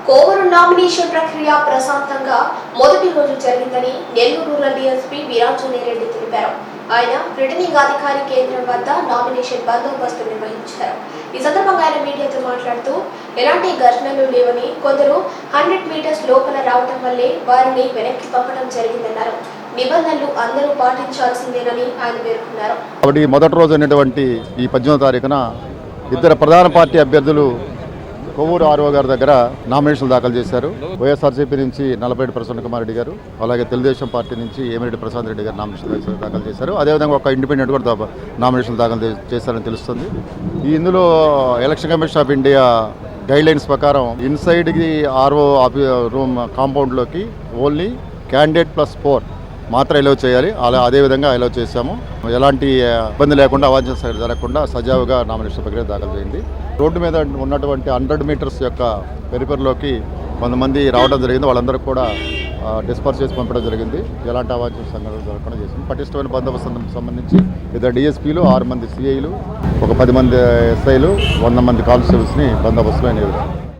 Kovur nomination ప్రక్రియ ప్రశాంతంగా మొదటి రోజు జరిగిందని నెల్లూరు రూరల్ డీఎస్పీ వీరాంజనేయ రెడ్డి తెలిపారు. ఆయన రిటర్నింగ్ అధికారి కేంద్రం వద్ద నామినేషన్ బందోబస్తు నిర్వహించారు. ఈ సందర్భంగా ఆయన మీడియాతో మాట్లాడుతూ ఎలాంటి ఘటనలు లేవని, కొందరు 100 మీటర్స్ లోపల రావడం వల్లే వారిని వెనక్కి పంపడం జరిగిందన్నారు. నిబంధనలు అందరూ పాటించాల్సిందేనని ఆయన పేర్కొన్నారు. కాబట్టి మొదటి రోజు అయినటువంటి ఈ 18వ తారీఖున ఇద్దరు ప్రధాన పార్టీ అభ్యర్థులు కొవ్వూరు ఆర్ఓ గారి దగ్గర నామినేషన్లు దాఖలు చేశారు. వైఎస్ఆర్సీపీ నుంచి నల్లపరెడ్డి ప్రసన్న కుమార్ రెడ్డి గారు, అలాగే తెలుగుదేశం పార్టీ నుంచి ఏమిరెడ్డి ప్రశాంత్ రెడ్డి గారు నామినేషన్ దాఖలు చేశారు. అదేవిధంగా ఒక ఇండిపెండెంట్ కూడా నామినేషన్ దాఖలు చేశారని తెలుస్తుంది. ఇందులో election commission of India guidelines ప్రకారం ఇన్సైడ్కి ఆర్ఓ రూమ్ కాంపౌండ్లోకి ఓన్లీ క్యాండిడేట్ +4 మాత్రం అలౌ చేయాలి. అదేవిధంగా అలౌ చేశాము. ఎలాంటి ఇబ్బంది లేకుండా అవాంఛనీయ జరగకుండా సజావుగా నామినేషన్ ప్రక్రియ దాఖలు చేయండి. రోడ్డు మీద ఉన్నటువంటి 100 మీటర్స్ యొక్క పెరిపరిలోకి కొంతమంది రావడం జరిగింది. వాళ్ళందరూ కూడా డిస్పర్స్ చేసి పంపడం జరిగింది. ఎలాంటి అవాంఛనీయ సంఘటనలు జరగకుండా చేసింది. పటిష్టమైన బందోబస్తు సంబంధించి 2 డిఎస్పీలు, 6 మంది సిఐలు, ఒక 10 మంది ఎస్ఐలు, 100 మంది కానిస్టేబుల్స్ని బందోబస్తులో నియమించారు.